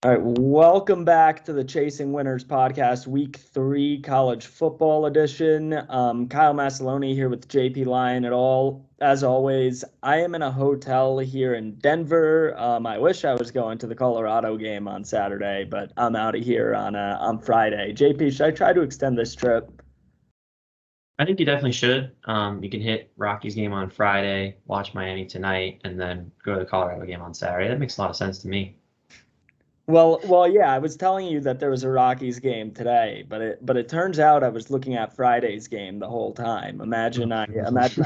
All right, welcome back to the Chasing Winners podcast, week 3 college football edition. Kyle Massaloni here with JP Lyon et al. As always, I am in a hotel here in Denver. I wish I was going to the Colorado game on Saturday, but I'm out of here on Friday. JP, should I try to extend this trip? I think you definitely should. You can hit Rockies game on Friday, watch Miami tonight, and then go to the Colorado game on Saturday. That makes a lot of sense to me. Well, yeah, I was telling you that there was a Rockies game today, but it turns out I was looking at Friday's game the whole time. Imagine I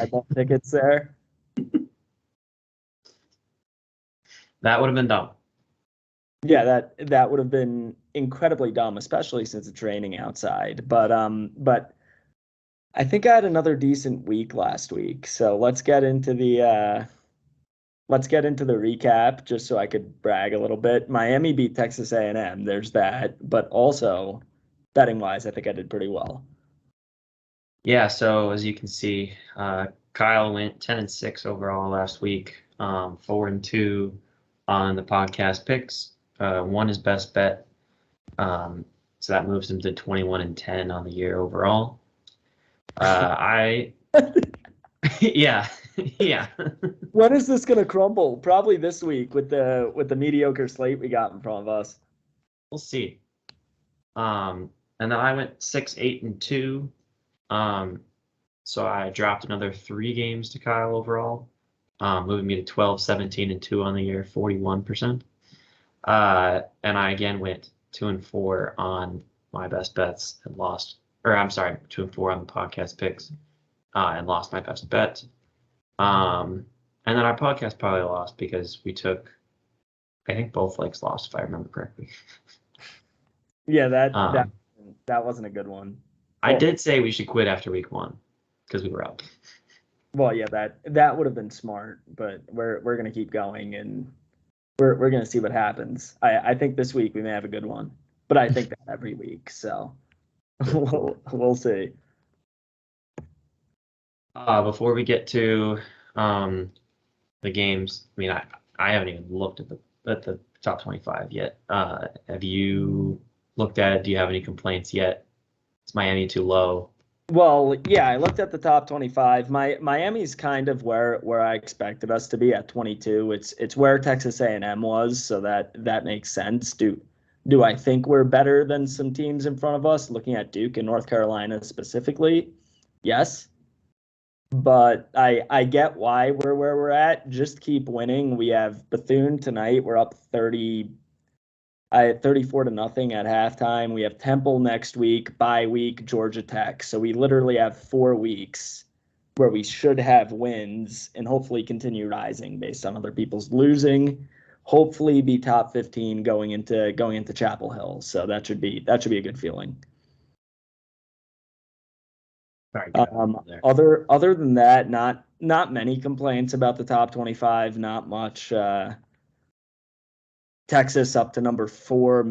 bought tickets there. That would have been dumb. Yeah, that would have been incredibly dumb, especially since it's raining outside. But I think I had another decent week last week. So let's get into the recap just so I could brag a little bit. Miami beat Texas A&M. There's that, but also betting wise, I think I did pretty well. Yeah, so as you can see, Kyle went 10-6 overall last week, 4-2 on the podcast picks. Won his best bet, so that moves him to 21-10 on the year overall. Yeah, yeah. When is this gonna crumble? Probably this week with the mediocre slate we got in front of us. We'll see. And then I went 6-8-2. So I dropped another 3 games to Kyle overall, moving me to 12-17-2 on the year, 41%. And I again went 2-4 on my best bets and lost, or I'm sorry, 2-4 on the podcast picks, and lost my best bet. And then our podcast probably lost because we took, I think both legs lost if I remember correctly. Yeah, that wasn't a good one. I did say we should quit after week 1 because we were up. Well, yeah, that would have been smart, but we're gonna keep going and we're gonna see what happens. I think this week we may have a good one, but I think that every week, so we'll see. Before we get to the games, I mean, I haven't even looked at the top 25 yet. Have you looked at it? Do you have any complaints yet? Is Miami too low? Well, yeah, I looked at the top 25. Miami's kind of where I expected us to be at 22. It's where Texas A&M was, so that makes sense. Do I think we're better than some teams in front of us? Looking at Duke and North Carolina specifically, yes. But I get why we're where we're at. Just keep winning. We have Bethune tonight. We're up 34-0 at halftime. We have Temple next week, bye week, Georgia Tech. So we literally have 4 weeks where we should have wins and hopefully continue rising based on other people's losing. Hopefully be top 15 going into Chapel Hill. So that should be a good feeling. Other than that, not many complaints about the top 25. Not much. Texas up to number 4.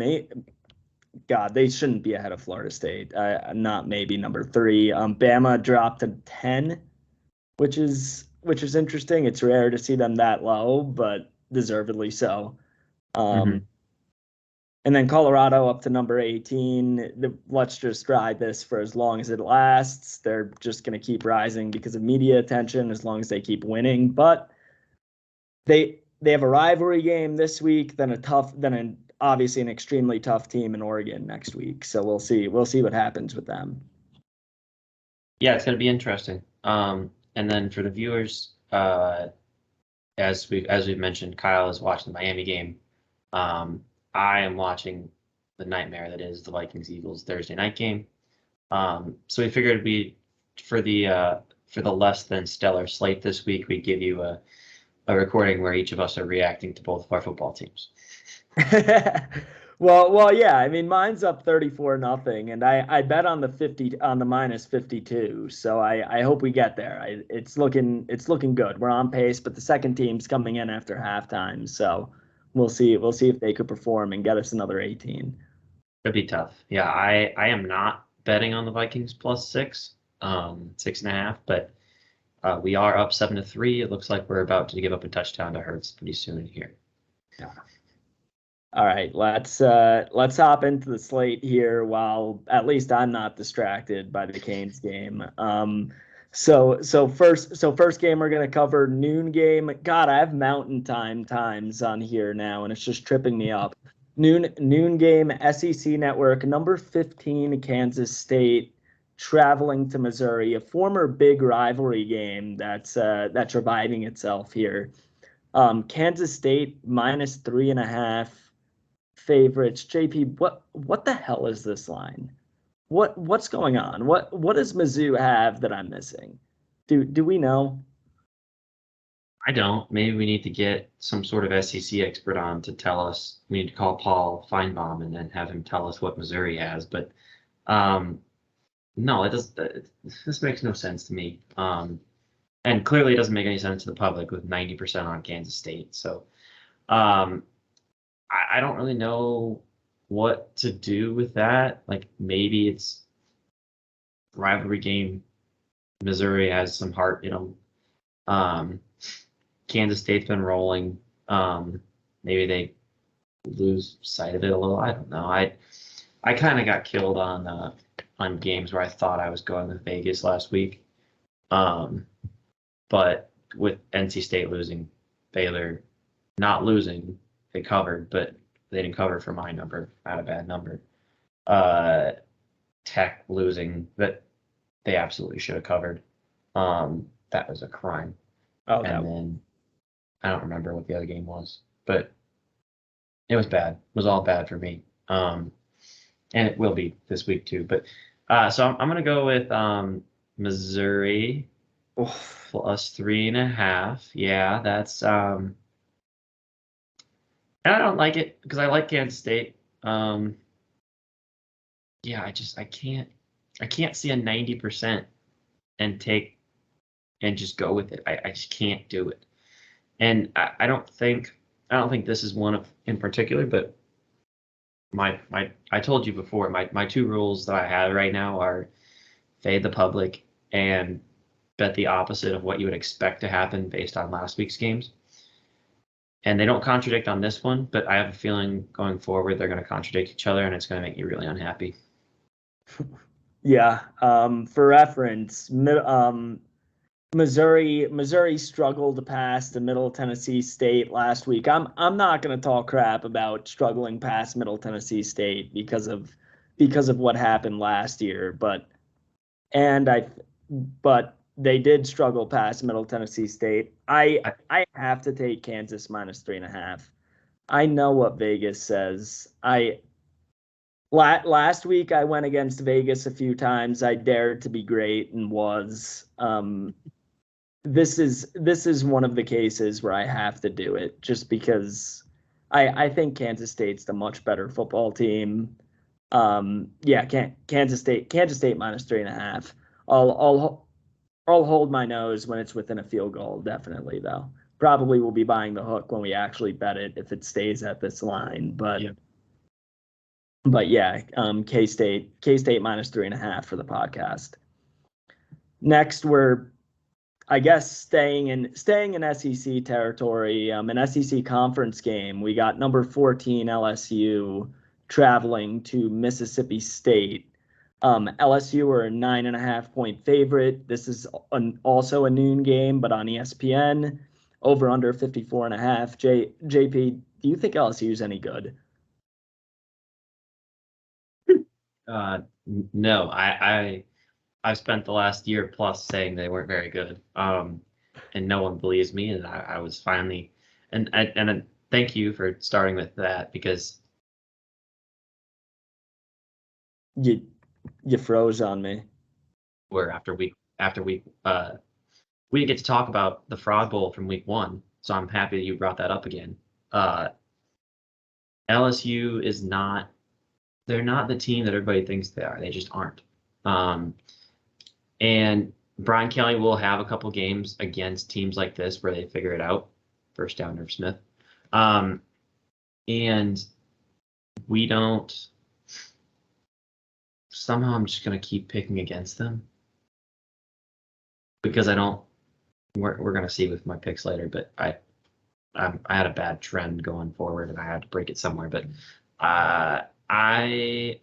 God, they shouldn't be ahead of Florida State. Not maybe number 3. Bama dropped to 10, which is interesting. It's rare to see them that low, but deservedly so. And then Colorado up to number 18. Let's just ride this for as long as it lasts. They're just going to keep rising because of media attention as long as they keep winning. But they have a rivalry game this week, then obviously an extremely tough team in Oregon next week. So we'll see what happens with them. Yeah, it's going to be interesting. And then for the viewers, as we've mentioned, Kyle is watching the Miami game. I am watching the nightmare that is the Vikings-Eagles Thursday night game. So we figured it'd be for the less than stellar slate this week, we'd give you a recording where each of us are reacting to both of our football teams. Well, yeah. I mean, mine's up 34-0, and I bet on the minus 52. So I hope we get there. It's looking good. We're on pace, but the second team's coming in after halftime, so we'll see if they could perform and get us another 18. It'd be tough. Yeah, I am not betting on the Vikings plus 6, 6.5, but we are up 7-3. It looks like we're about to give up a touchdown to Hurts pretty soon here. Yeah. All right, let's hop into the slate here while at least I'm not distracted by the Canes game. So first game we're gonna cover noon game. God, I have mountain time times on here now, and it's just tripping me up. Noon game, SEC Network, number 15, Kansas State traveling to Missouri, a former big rivalry game that's reviving itself here. Kansas State minus 3.5 favorites. JP, what the hell is this line? What's going on? What does Mizzou have that I'm missing? Do we know? I don't. Maybe we need to get some sort of SEC expert on to tell us. We need to call Paul Feinbaum and then have him tell us what Missouri has. But um, no, it does. This makes no sense to me. And clearly, it doesn't make any sense to the public with 90% on Kansas State. So um, I don't really know what to do with that. Like maybe it's rivalry game. Missouri has some heart, Kansas State's been rolling. Maybe they lose sight of it a little. I don't know. I kind of got killed on games where I thought I was going with Vegas last week. But with NC State losing, Baylor not losing, they covered, but they didn't cover for my number. I had a bad number. Tech losing, but they absolutely should have covered. That was a crime. Oh, And then I don't remember what the other game was, but it was bad. It was all bad for me. And it will be this week too. But so I'm gonna go with Missouri plus 3.5. Yeah, that's and I don't like it because I like Kansas State. Yeah, I can't see a 90% and just go with it. I just can't do it. And I don't think this is one of in particular, but I told you before, my two rules that I have right now are fade the public and bet the opposite of what you would expect to happen based on last week's games. And they don't contradict on this one, but I have a feeling going forward they're going to contradict each other, and it's going to make you really unhappy. Yeah. For reference, Missouri struggled past the Middle Tennessee State last week. I'm not going to talk crap about struggling past Middle Tennessee State because of what happened last year, but they did struggle past Middle Tennessee State. I have to take Kansas minus 3.5. I know what Vegas says. Last week I went against Vegas a few times. I dared to be great and was. This is one of the cases where I have to do it just because I think Kansas State's the much better football team. Yeah, Kansas State minus 3.5. I'll hold my nose when it's within a field goal, definitely though. Probably will be buying the hook when we actually bet it if it stays at this line. But yeah, K-State minus 3.5 for the podcast. Next, we're I guess staying in SEC territory, an SEC conference game. We got number 14 LSU traveling to Mississippi State. LSU are a 9.5-point favorite. This is also a noon game, but on ESPN. Over under 54.5. JP, do you think LSU is any good? No, I've spent the last year plus saying they weren't very good, and no one believes me. And I was finally, and thank you for starting with that because You froze on me. we're after week we didn't get to talk about the Frog Bowl from week 1, so I'm happy that you brought that up again. LSU is not. They're not the team that everybody thinks they are. They just aren't. And Brian Kelly will have a couple games against teams like this where they figure it out. First down, Irv Smith. And we don't. Somehow I'm just going to keep picking against them because I don't. We're going to see with my picks later, but I had a bad trend going forward, and I had to break it somewhere. But I'm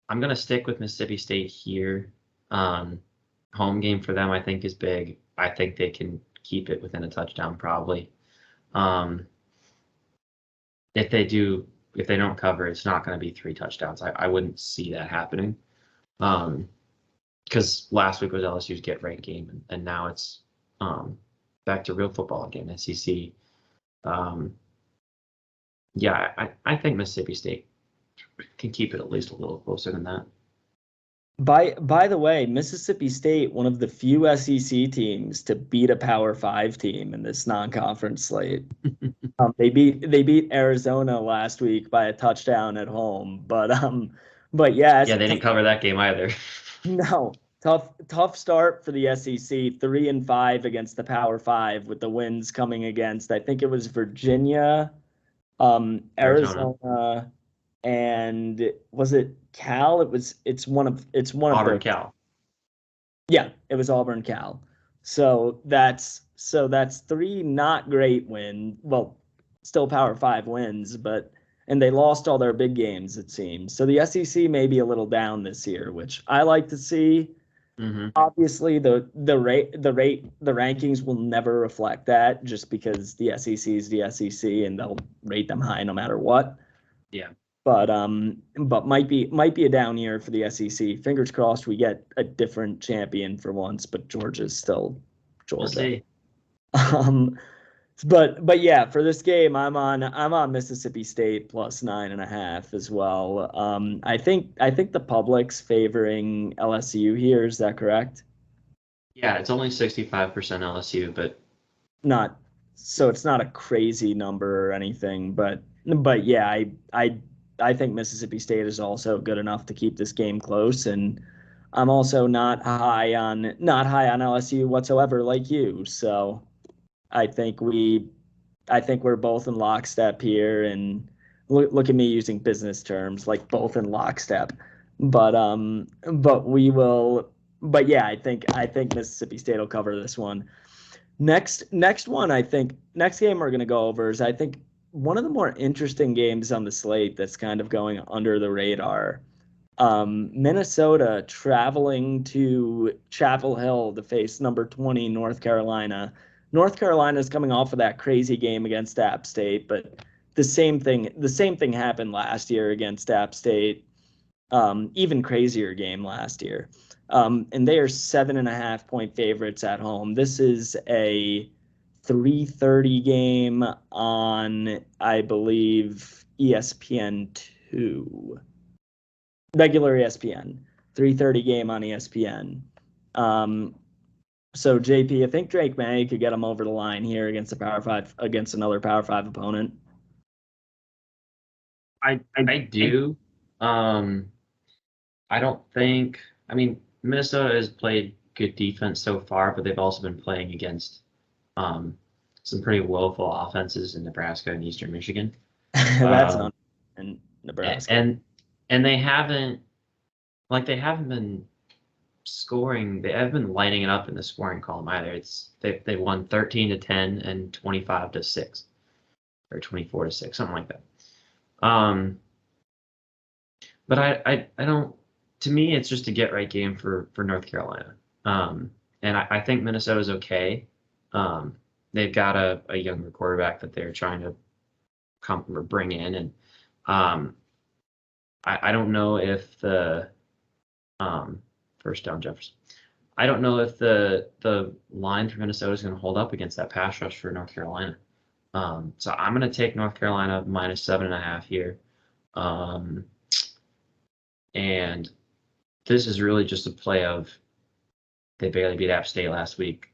gonna stick with Mississippi State here. Home game for them, I think, is big. I think they can keep it within a touchdown, probably. If they don't cover, it's not going to be 3 touchdowns. I wouldn't see that happening. Because last week was LSU's get right game, and now it's back to real football again, SEC. Yeah, I think Mississippi State can keep it at least a little closer than that. By the way, Mississippi State, one of the few SEC teams to beat a Power 5 team in this non-conference slate. They beat Arizona last week by a touchdown at home, but yeah, they didn't cover that game either. No, tough start for the SEC. 3-5 against the Power 5, with the wins coming against, I think it was Virginia, Arizona, and was it Cal? It's one of Auburn, Cal. Yeah, it was Auburn, Cal. So that's 3 not great wins. Well, still Power 5 wins, and they lost all their big games, it seems. So the SEC may be a little down this year, which I like to see. Mm-hmm. Obviously, the rankings will never reflect that, just because the SEC is the SEC and they'll rate them high no matter what. Yeah. But might be a down year for the SEC. Fingers crossed we get a different champion for once, but Georgia's still Georgia. We'll see. But yeah, for this game, I'm on Mississippi State plus 9.5 as well. I think the public's favoring LSU here. Is that correct? Yeah, it's only 65% LSU, but it's not a crazy number or anything. But yeah, I think Mississippi State is also good enough to keep this game close, and I'm also not high on LSU whatsoever, like you. So I think we're both in lockstep here, and look at me using business terms like both in lockstep. But we will. But yeah, I think Mississippi State will cover this one. Next one, I think next game we're gonna go over is, I think, one of the more interesting games on the slate that's kind of going under the radar. Minnesota traveling to Chapel Hill to face number 20 North Carolina. North Carolina is coming off of that crazy game against App State, but the same thing happened last year against App State. Even crazier game last year. And they are 7.5-point favorites at home. This is a 3:30 game on, I believe, ESPN2. Regular ESPN. 3:30 game on ESPN. So JP, I think Drake May could get him over the line here against another Power 5 opponent. I do. I don't think. I mean, Minnesota has played good defense so far, but they've also been playing against some pretty woeful offenses in Nebraska and Eastern Michigan. That's not in Nebraska. And they haven't been scoring. They haven't been lighting it up in the scoring column either. They won 13-10 and 25-6 or 24-6, something like that. But I don't. To me, it's just a get right game for North Carolina. And I think Minnesota's okay. They've got a younger quarterback that they're trying to bring in, and I don't know if the first down Jefferson. I don't know if the line for Minnesota is going to hold up against that pass rush for North Carolina. So I'm going to take North Carolina minus 7.5 here. And this is really just a play of they barely beat App State last week.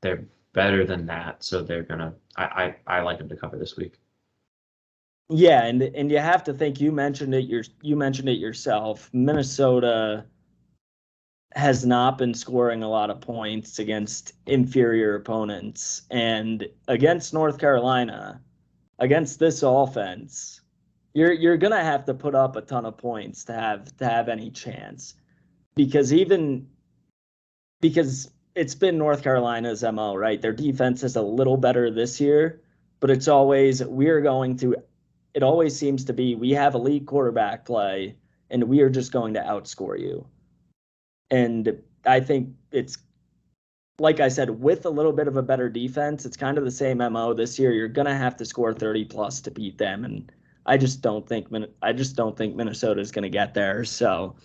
They're better than that, so they're gonna. I like them to cover this week. Yeah, and you have to think, you mentioned it yourself. Minnesota has not been scoring a lot of points against inferior opponents, and against North Carolina, against this offense, you're gonna have to put up a ton of points to have any chance, because it's been North Carolina's MO, right? Their defense is a little better this year, but it's always it always seems to be we have elite quarterback play and we are just going to outscore you. And I think it's, like I said, with a little bit of a better defense, it's kind of the same MO this year. You're going to have to score 30 plus to beat them. And I just don't think Minnesota is going to get there. So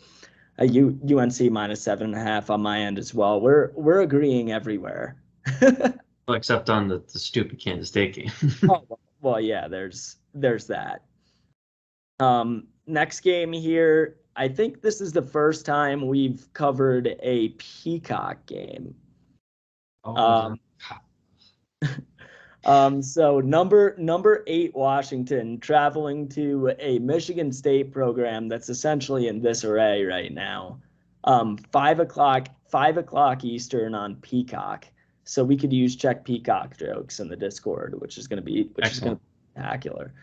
UNC minus 7.5 on my end as well. We're agreeing everywhere. Well, except on the stupid Kansas State game. Oh, well, yeah, there's that. Next game here, I think this is the first time we've covered a Peacock game. So number 8 Washington traveling to a Michigan State program that's essentially in disarray right now. 5 o'clock Eastern on Peacock. So we could use check Peacock jokes in the Discord, which is going to be spectacular.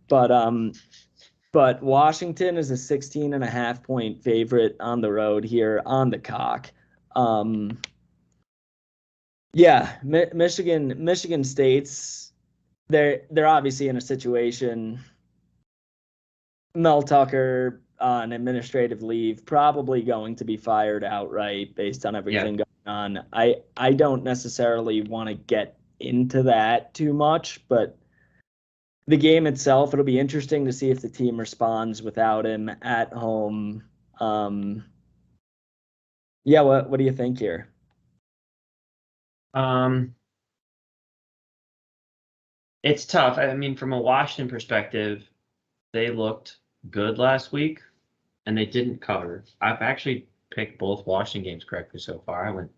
But Washington is a 16.5 point favorite on the road here on the cock. Michigan State's they're obviously in a situation. Mel Tucker on administrative leave, probably going to be fired outright based on everything going on. I don't necessarily want to get into that too much, but the game itself, it'll be interesting to see if the team responds without him at home. What do you think here? It's tough. I mean, from a Washington perspective, they looked good last week, and they didn't cover. I've actually picked both Washington games correctly so far. I went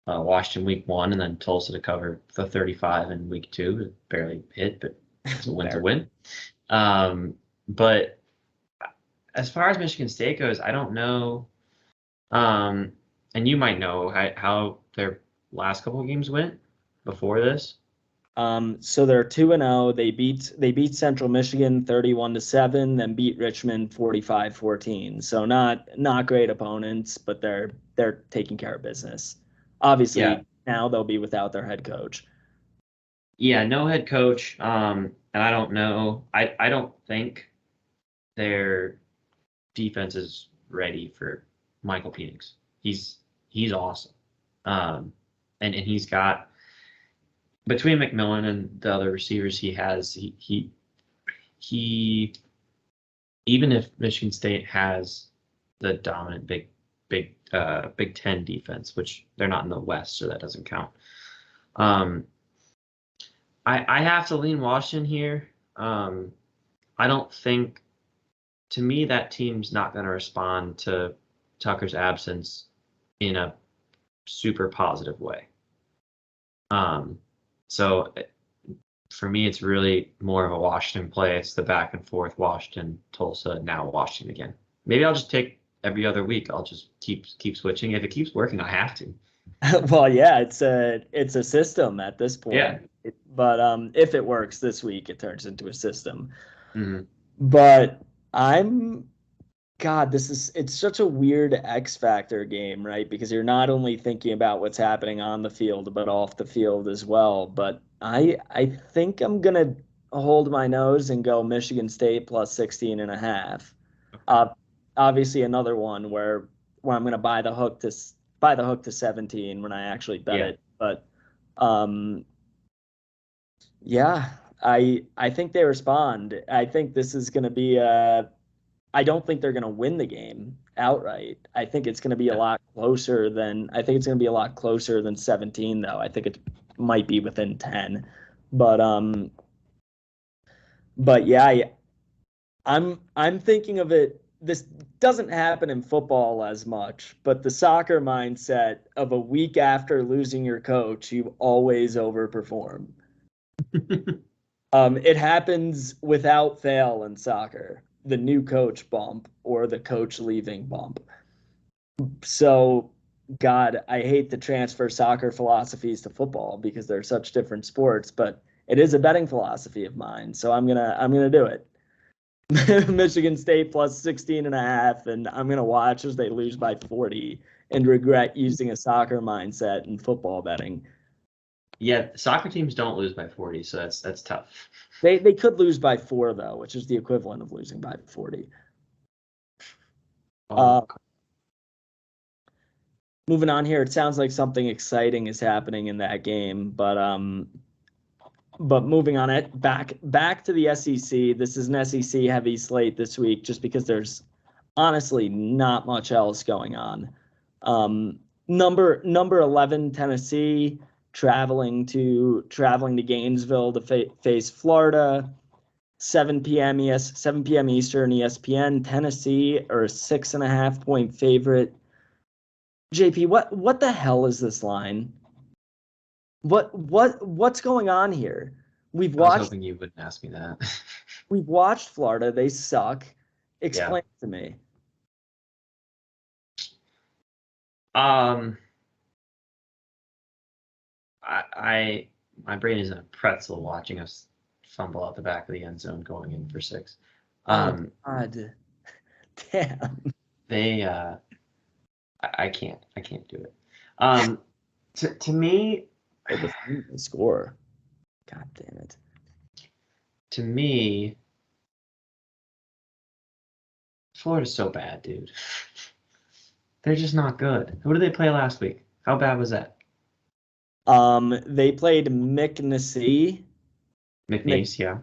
Washington week 1 and then Tulsa to cover the 35 in week 2. It barely hit, but it's a win to win. But as far as Michigan State goes, I don't know. And you might know how their last couple of games went before this. So they're 2-0. They beat Central Michigan 31-7, then beat Richmond 45-14. So not great opponents, but they're taking care of business. Obviously, now they'll be without their head coach. Yeah, no head coach. And I don't know. I don't think their defense is ready for Michael Penix. He's awesome. And he's got, between McMillan and the other receivers he has, he even if Michigan State has the dominant Big Ten defense, which they're not in the West, so that doesn't count. I have to lean Washington here. I don't think, to me, that team's not going to respond to Tucker's absence in a super positive way. So for me, it's really more of a Washington play. It's the back and forth Washington, Tulsa, now Washington again. Maybe I'll just take every other week. I'll just keep switching. If it keeps working, I have to. Well, yeah, it's a system at this point. Yeah. But if it works this week, it turns into a system. Mm-hmm. But it's such a weird X factor game, right? Because you're not only thinking about what's happening on the field, but off the field as well. But I think I'm gonna hold my nose and go Michigan State plus 16.5. Obviously another one where I'm gonna buy the hook to 17 when I actually bet it. But I think they respond. I think this is gonna be I don't think they're going to win the game outright. I think it's going to be a lot closer than 17 though. I think it might be within 10. But yeah, I'm thinking of it. This doesn't happen in football as much, but the soccer mindset of a week after losing your coach, you always overperform. It happens without fail in soccer. The new coach bump or the coach leaving bump. So, God, I hate to transfer soccer philosophies to football because they're such different sports, but it is a betting philosophy of mine. So I'm gonna do it. Michigan State plus 16.5, and I'm gonna watch as they lose by 40 and regret using a soccer mindset in football betting. Yeah, soccer teams don't lose by 40, so that's tough. They could lose by 4 though, which is the equivalent of losing by 40. Oh, Moving on here, it sounds like something exciting is happening in that game, but moving on it back to the SEC. This is an SEC heavy slate this week, just because there's honestly not much else going on. Number 11 Tennessee traveling to Gainesville to face Florida. 7 p.m. Eastern ESPN. Tennessee are a 6.5 point favorite. JP, what the hell is this line? What's going on here? I was hoping you wouldn't ask me that. We've watched Florida. They suck. Explain it to me. My brain is in a pretzel watching us fumble out the back of the end zone going in for 6. Oh God. Damn. They I can't do it. To me, The score. God damn it. To me, Florida's so bad, dude. They're just not good. Who did they play last week? How bad was that? They played McNeese, yeah.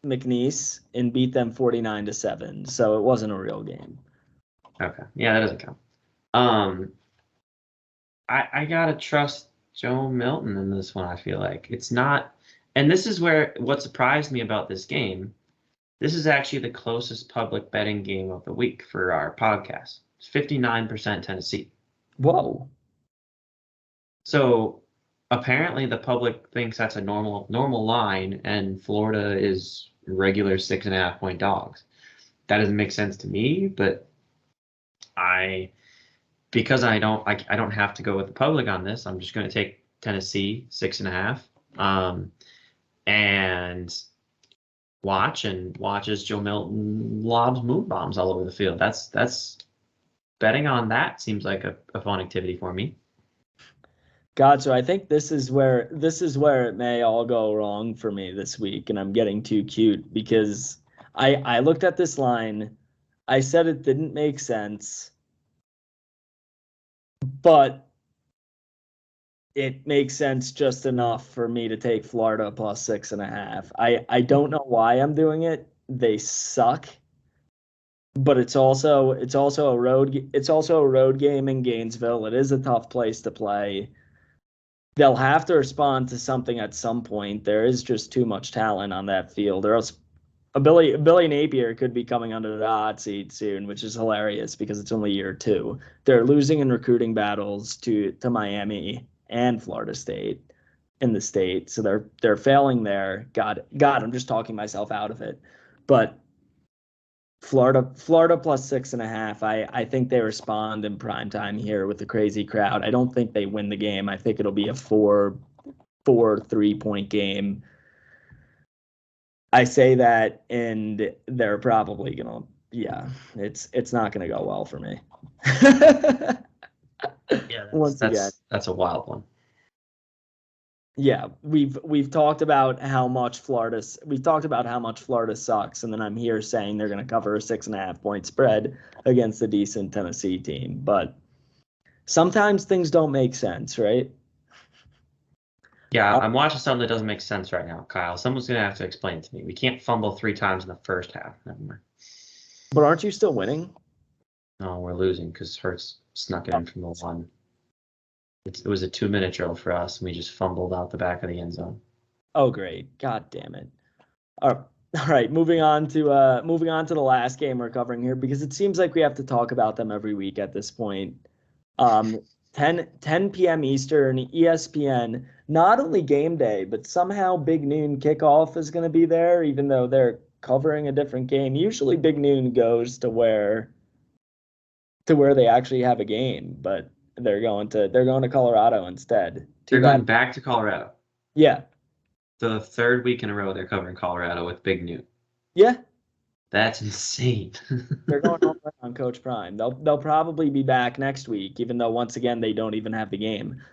McNeese, and beat them 49-7. So it wasn't a real game. Okay. Yeah, that doesn't count. I gotta trust Joe Milton in this one. I feel like it's not, and this is where what surprised me about this game. This is actually the closest public betting game of the week for our podcast. It's 59% Tennessee. Whoa. So apparently the public thinks that's a normal line, and Florida is regular 6.5 point dogs. That doesn't make sense to me, but because I don't have to go with the public on this, I'm just going to take Tennessee 6.5, and watch as Joe Milton lobs moon bombs all over the field. That's betting on that seems like a fun activity for me. God, so I think this is where it may all go wrong for me this week, and I'm getting too cute because I looked at this line, I said it didn't make sense, but it makes sense just enough for me to take Florida plus 6.5. I don't know why I'm doing it. They suck. But it's also a road game in Gainesville. It is a tough place to play. They'll have to respond to something at some point. There is just too much talent on that field. Or else Billy Napier could be coming under the hot seat soon, which is hilarious because it's only year 2. They're losing in recruiting battles to Miami and Florida State in the state, so they're failing there. God, I'm just talking myself out of it. But Florida plus 6.5. I think they respond in prime time here with the crazy crowd. I don't think they win the game. I think it'll be a 4 3-point game. I say that, and they're probably gonna. Yeah, it's not gonna go well for me. Yeah, that's a wild one. Yeah, we've talked about how much Florida sucks, and then I'm here saying they're going to cover a 6.5 point spread against a decent Tennessee team. But sometimes things don't make sense, right? Yeah, I'm watching something that doesn't make sense right now, Kyle. Someone's going to have to explain it to me. We can't fumble 3 times in the first half. Never mind. But aren't you still winning? No, we're losing because Hurts snuck it in from the 1. It was a 2-minute drill for us, and we just fumbled out the back of the end zone. Oh, great! God damn it! All right, moving on to the last game we're covering here, because it seems like we have to talk about them every week at this point. 10 p.m. Eastern, ESPN. Not only game day, but somehow Big Noon kickoff is going to be there, even though they're covering a different game. Usually, Big Noon goes to where they actually have a game, but they're going to Colorado instead. They're going back to Colorado. Yeah. The 3rd week in a row they're covering Colorado with Big Noon. Yeah. That's insane. They're going on Coach Prime. They'll probably be back next week, even though once again they don't even have the game.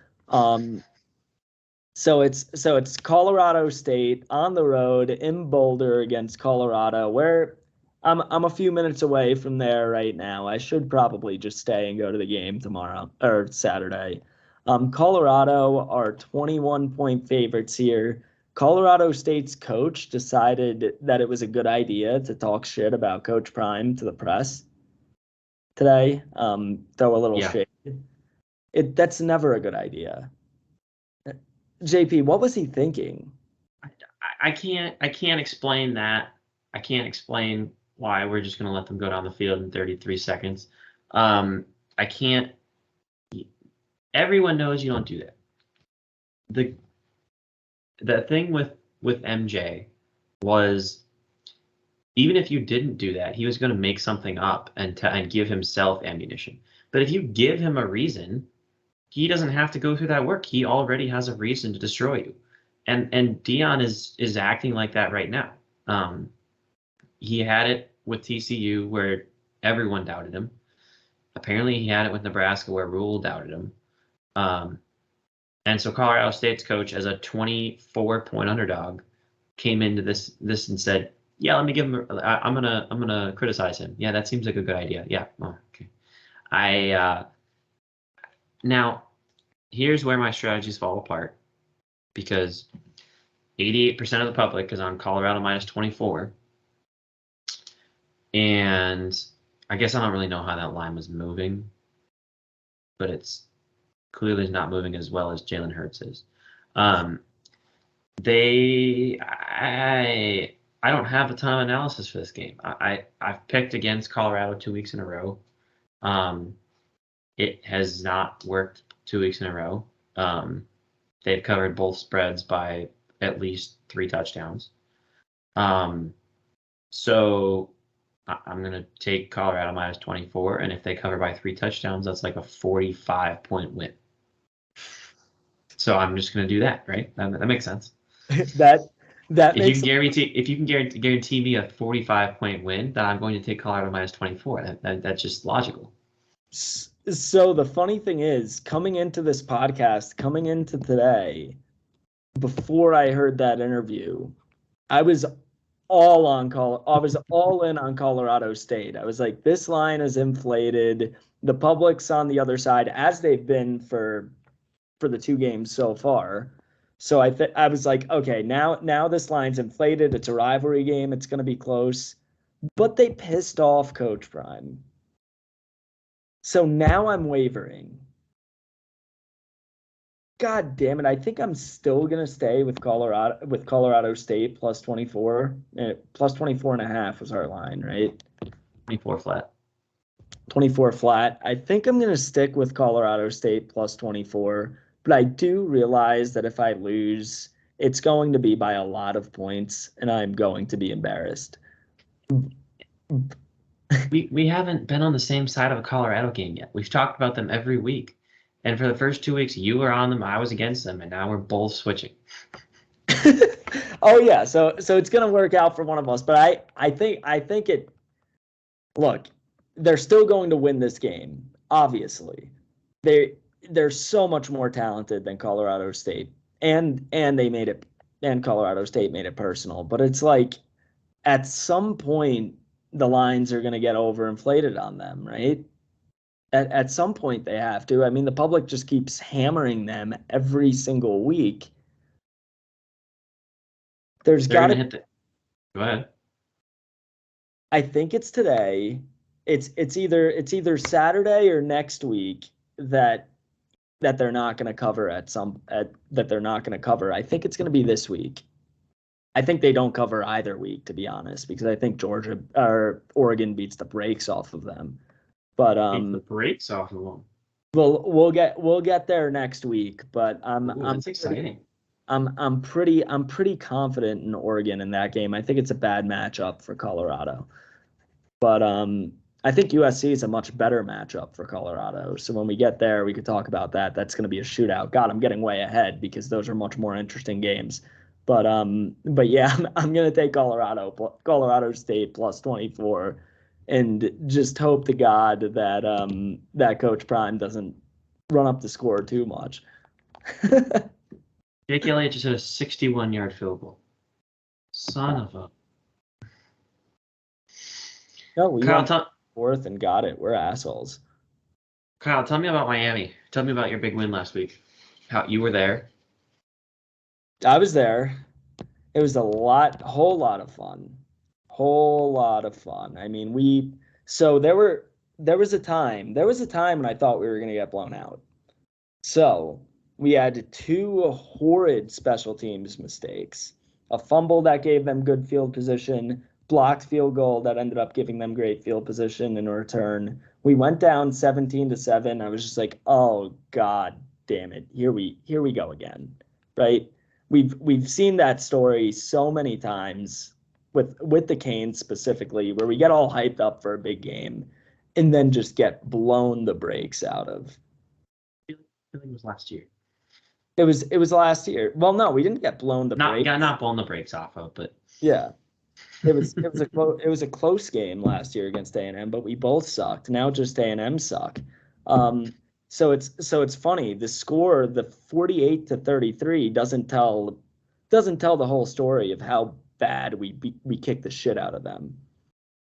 So it's Colorado State on the road in Boulder against Colorado, where I'm a few minutes away from there right now. I should probably just stay and go to the game tomorrow or Saturday. Colorado are 21-point favorites here. Colorado State's coach decided that it was a good idea to talk shit about Coach Prime to the press today. Throw a little Yeah. shade. That's never a good idea. JP, what was he thinking? I can't explain that. I can't explain why we're just going to let them go down the field in 33 seconds. I can't. Everyone knows you don't do that. The thing with MJ was, even if you didn't do that, he was going to make something up and give himself ammunition. But if you give him a reason, he doesn't have to go through that work. He already has a reason to destroy you. And Dion is acting like that right now. He had it with TCU where everyone doubted him. Apparently he had it with Nebraska where Rule doubted him. And so Colorado State's coach, as a 24-point underdog, came into this and said, "Yeah, let me give him. I'm gonna criticize him. Yeah, that seems like a good idea. Yeah, oh, okay. Now here's where my strategies fall apart, because 88% of the public is on Colorado minus 24, and I guess I don't really know how that line was moving, but it's clearly not moving as well as Jalen Hurts is. I don't have a ton of analysis for this game. I've picked against Colorado 2 weeks in a row. It has not worked 2 weeks in a row. They've covered both spreads by at least 3 touchdowns. So I'm going to take Colorado minus 24, and if they cover by 3 touchdowns, that's like a 45-point win. So I'm just going to do that, right? That makes sense. That if you can guarantee me a 45-point win, then I'm going to take Colorado minus 24. That's just logical. So the funny thing is, coming into this podcast, coming into today, before I heard that interview, I was all in on Colorado State. I was like, this line is inflated. The public's on the other side, as they've been for the 2 games so far. So I was like, okay, now this line's inflated. It's a rivalry game. It's going to be close. But they pissed off Coach Prime. So now I'm wavering. God damn it. I think I'm still going to stay with Colorado State plus 24. Plus 24.5 was our line, right? 24 flat. 24 flat. I think I'm going to stick with Colorado State plus 24. But I do realize that if I lose, it's going to be by a lot of points, and I'm going to be embarrassed. We haven't been on the same side of a Colorado game yet. We've talked about them every week. And for the first 2 weeks, you were on them, I was against them, and now we're both switching. Oh yeah, so it's gonna work out for one of us. But I think it. Look, they're still going to win this game. Obviously, they're so much more talented than Colorado State, and they made it, and Colorado State made it personal. But it's like, at some point, the lines are going to get overinflated on them, right? At some point, they have to. I mean, the public just keeps hammering them every single week. There's got to. Go ahead. I think it's today. It's either Saturday or next week that they're not going to cover that they're not going to cover. I think it's going to be this week. I think they don't cover either week, to be honest, because I think Georgia or Oregon beats the brakes off of them. But the brakes off of them. We'll get there next week. But that's exciting. I'm pretty confident in Oregon in that game. I think it's a bad matchup for Colorado. But I think USC is a much better matchup for Colorado. So when we get there, we could talk about that. That's going to be a shootout. God, I'm getting way ahead, because those are much more interesting games. But yeah, I'm going to take Colorado State plus 24, and just hope to God that that Coach Prime doesn't run up the score too much. Jake Elliott just hit a 61-yard field goal. Son of a. No, we Kyle, went fourth and got it. We're assholes. Kyle, tell me about Miami. Tell me about your big win last week. How you were there. I was there. It was whole lot of fun. Whole lot of fun. I mean, so there was a time when I thought we were going to get blown out. So we had two horrid special teams mistakes. A fumble that gave them good field position, blocked field goal that ended up giving them great field position in return. We went down 17-7. I was just like, oh God damn it. Here we go again. Right? We've seen that story so many times with the Canes specifically, where we get all hyped up for a big game and then just get blown the brakes out of. I think it was last year. It was last year. Well, no, we didn't get blown the brakes. Not blown the brakes off of, but yeah, it was a close game last year against A&M, but we both sucked. Now just A&M suck. So it's funny. The score, the 48-33, doesn't tell the whole story of how bad we kicked the shit out of them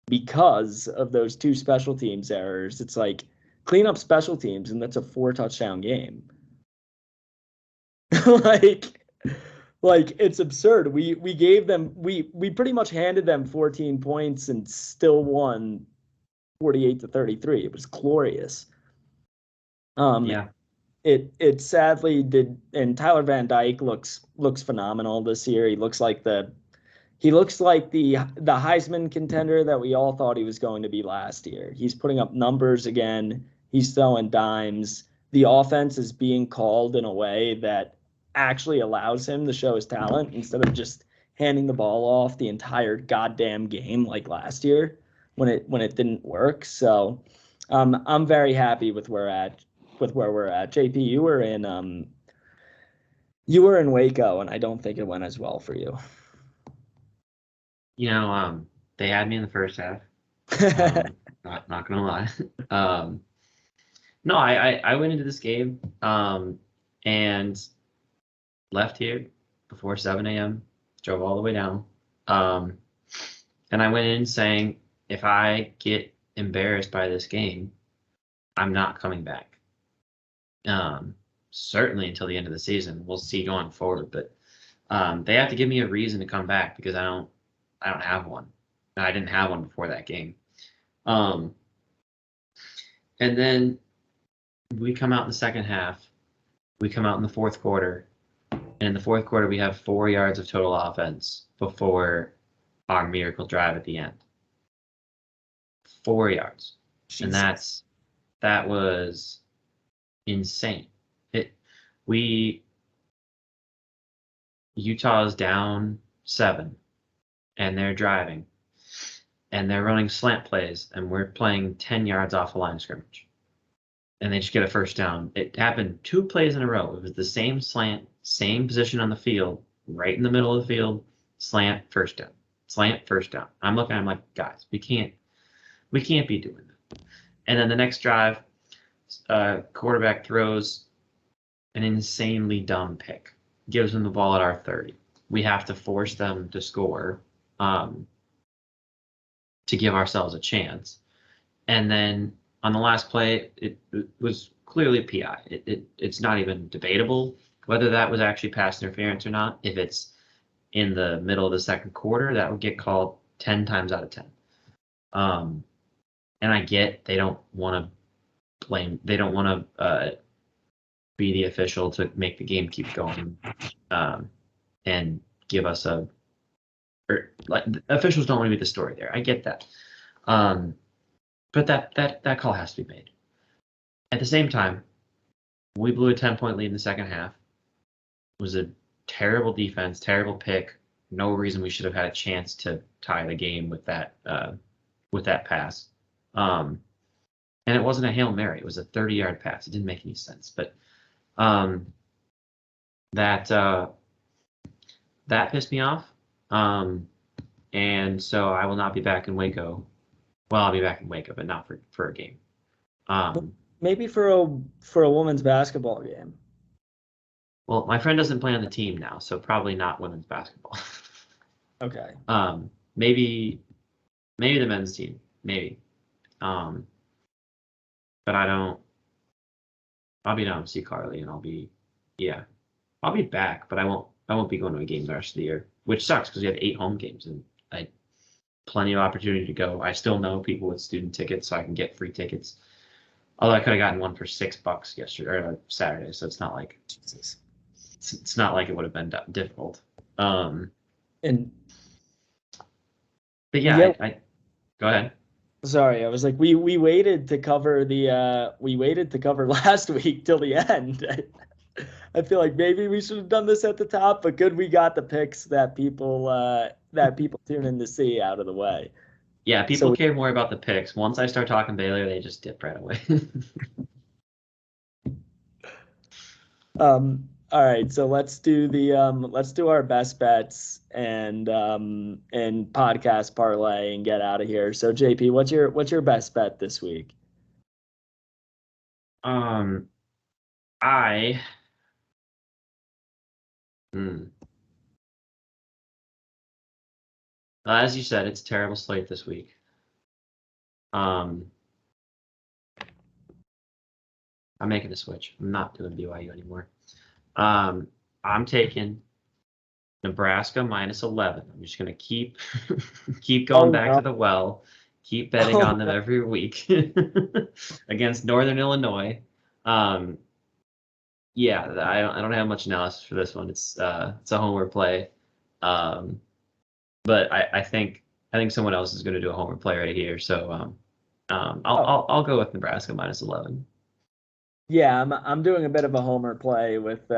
because of those two special teams errors. It's like clean up special teams, and that's a 4-touchdown game. like it's absurd. We gave them we pretty much handed them 14 points and still won 48-33. It was glorious. yeah. It sadly did, and Tyler Van Dyke looks phenomenal this year. He looks like the Heisman contender that we all thought he was going to be last year. He's putting up numbers again. He's throwing dimes. The offense is being called in a way that actually allows him to show his talent instead of just handing the ball off the entire goddamn game like last year when it didn't work. So I'm very happy with where we're at. JP, you were in Waco, and I don't think it went as well for you. They had me in the first half. Not gonna lie. No, I went into this game and left here before 7 a.m. Drove all the way down, and I went in saying, if I get embarrassed by this game, I'm not coming back. Certainly until the end of the season. We'll see going forward, but they have to give me a reason to come back because I don't have one. I didn't have one before that game. And then we come out in the second half. We come out in the fourth quarter. And in the fourth quarter, we have 4 yards of total offense before our miracle drive at the end. 4 yards. Jesus. And that was insane. Utah's down 7, and they're driving, and they're running slant plays, and we're playing 10 yards off the line of scrimmage, and they just get a first down. It happened 2 plays in a row. It was the same slant, same position on the field, right in the middle of the field, slant, first down, slant, first down. I'm like, guys, we can't be doing that. And then the next drive, quarterback throws an insanely dumb pick, gives them the ball at our 30. We have to force them to score to give ourselves a chance. And then on the last play, it was clearly PI. It's not even debatable whether that was actually pass interference or not. If it's in the middle of the second quarter, that would get called 10 times out of 10. And I get they don't want to blame. They don't want to be the official to make the game keep going and give us officials don't want to be the story there. I get that. But that call has to be made. At the same time, we blew a 10-point lead in the second half. It was a terrible defense, terrible pick. No reason we should have had a chance to tie the game with that pass. And it wasn't a Hail Mary. It was a 30-yard pass. It didn't make any sense. But that pissed me off. And so I will not be back in Waco. Well, I'll be back in Waco, but not for a game. Maybe for a women's basketball game. Well, my friend doesn't play on the team now, so probably not women's basketball. Okay. Maybe the men's team, maybe. But I don't. I'll be down to see Carly, and I'll be back, but I won't be going to a game the rest of the year, which sucks because we have 8 home games and I had plenty of opportunity to go. I still know people with student tickets, so I can get free tickets. Although I could have gotten one for $6 yesterday or Saturday, so it's not like it's not like it would have been difficult. And but yeah, I go ahead. Sorry, I was like, we waited to cover last week till the end. I feel like maybe we should have done this at the top, but good we got the picks that people tune in to see out of the way. Yeah, people care more about the picks. Once I start talking Baylor, they just dip right away. All right, so let's do our best bets and podcast parlay and get out of here. So JP, what's your best bet this week? As you said, it's a terrible slate this week. I'm making a switch. I'm not doing BYU anymore. I'm taking Nebraska -11. I'm just gonna keep going back to the well, keep betting on them every week against Northern Illinois. Yeah, I don't have much analysis for this one. It's a homer play, but I think someone else is going to do a homer play right here. So I'll go with Nebraska -11. Yeah, I'm doing a bit of a homer play with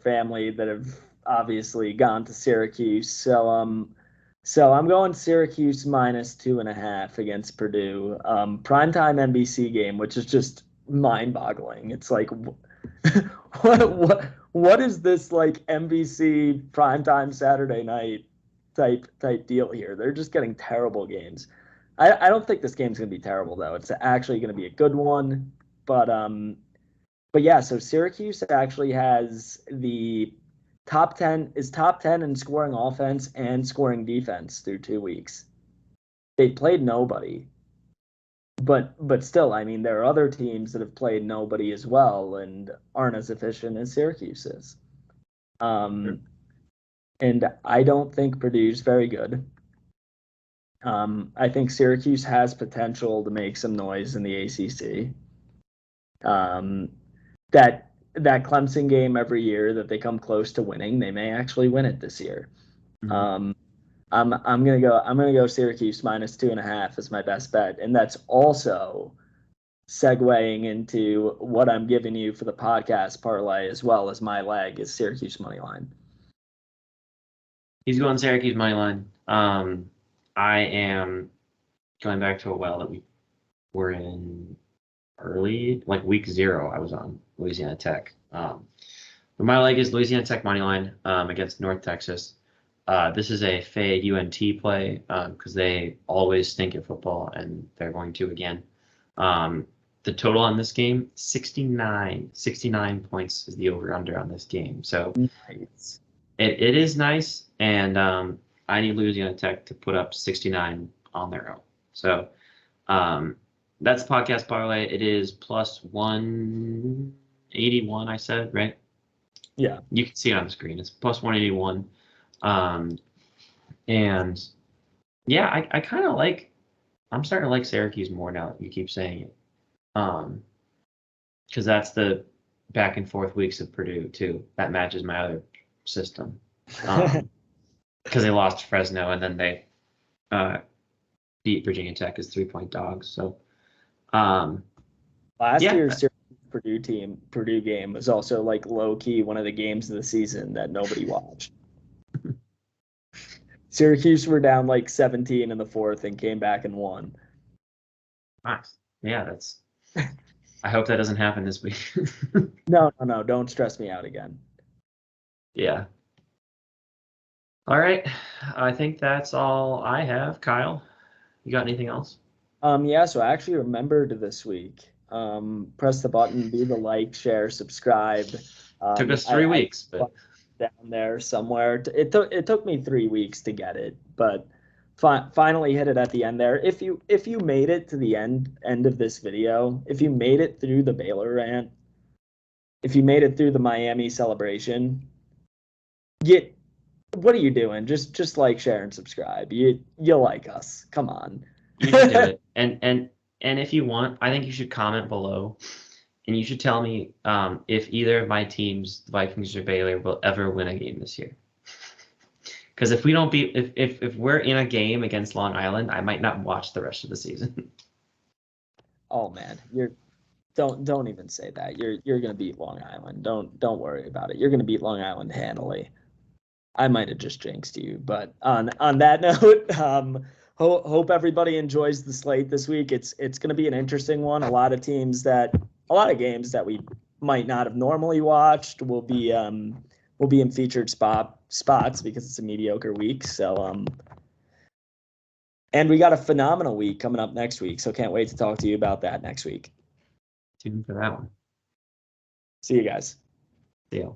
family that have obviously gone to Syracuse. So I'm going Syracuse -2.5 against Purdue. Primetime NBC game, which is just mind-boggling. It's like, what is this like NBC primetime Saturday night type deal here? They're just getting terrible games. I don't think this game's gonna be terrible though. It's actually gonna be a good one. But yeah, so Syracuse actually has the top 10 in scoring offense and scoring defense through 2 weeks. They played nobody. But still, I mean, there are other teams that have played nobody as well and aren't as efficient as Syracuse is. And I don't think Purdue's very good. I think Syracuse has potential to make some noise in the ACC. That Clemson game every year that they come close to winning, they may actually win it this year. Mm-hmm. I'm gonna go Syracuse -2.5 as my best bet, and that's also segueing into what I'm giving you for the podcast parlay as well as my leg is Syracuse money line. He's going Syracuse money line. I am going back to a well that we were in early, like week 0. I was on Louisiana Tech. But my leg is Louisiana Tech money line against North Texas. This is a fade UNT play because they always stink at football, and they're going to again. The total on this game, 69 points is the over-under on this game. So nice. It is nice, and I need Louisiana Tech to put up 69 on their own. So that's the podcast parlay. It is +181, I said, right? Yeah. You can see it on the screen. It's +181. And yeah, I kind of I'm starting to like Syracuse more now that you keep saying it. Because that's the back and forth weeks of Purdue too. That matches my other system. Because they lost to Fresno and then they beat Virginia Tech as 3-point dogs. So last year's Purdue game was also like low key one of the games of the season that nobody watched. Syracuse were down like 17 in the 4th and came back and won. Nice. Yeah, that's. I hope that doesn't happen this week. No, don't stress me out again. Yeah. All right. I think that's all I have. Kyle, you got anything else? Yeah, so I actually remembered this week. Press the button, do the like, share, subscribe. Took us 3 weeks, but down there somewhere. It took me 3 weeks to get it, but finally hit it at the end there. If you made it to the end of this video, if you made it through the Baylor rant, if you made it through the Miami celebration, what are you doing? Just like, share, and subscribe. You like us. Come on. You should do it. And if you want, I think you should comment below, and you should tell me if either of my teams, the Vikings or Baylor, will ever win a game this year. Because if we don't beat, if we're in a game against Long Island, I might not watch the rest of the season. Oh man, don't even say that. You're gonna beat Long Island. Don't worry about it. You're gonna beat Long Island handily. I might have just jinxed you, but on that note, hope everybody enjoys the slate this week. It's going to be an interesting one. A lot of games that we might not have normally watched will be in featured spots because it's a mediocre week. So and we got a phenomenal week coming up next week. So can't wait to talk to you about that next week. Tune in for that one. See you guys. See you.